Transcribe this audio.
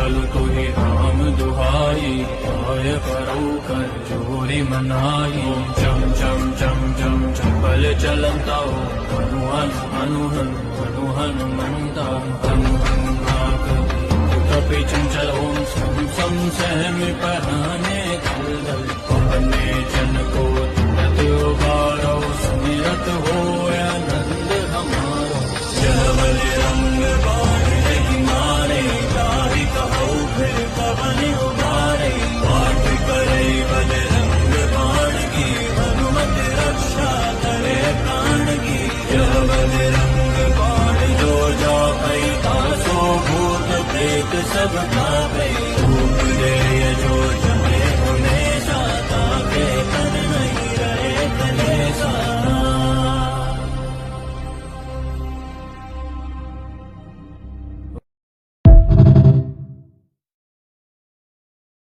चल तुहि राम दुहाई, आय करो कर जोरी मनाई। चम चम चम चम चपल चलता हो, हनु हनु हनु हनु हनु हनुमंता। हनु हनु नाक कपि चंचल ओम सम सम सहमि पराने दल दल। पवने जन को तुरत उबारो, सुमिरत होय आनंद हमारो। जय बलि रंग बाण नहीं मारे, ताहि कहो फिर पवन उबारे। पाठ करे बलि रंग बाण की, हनुमत रक्षा करे प्राण की। जय बलि रंग बाण जो जापै, तासो भूत प्रेत सब कापै।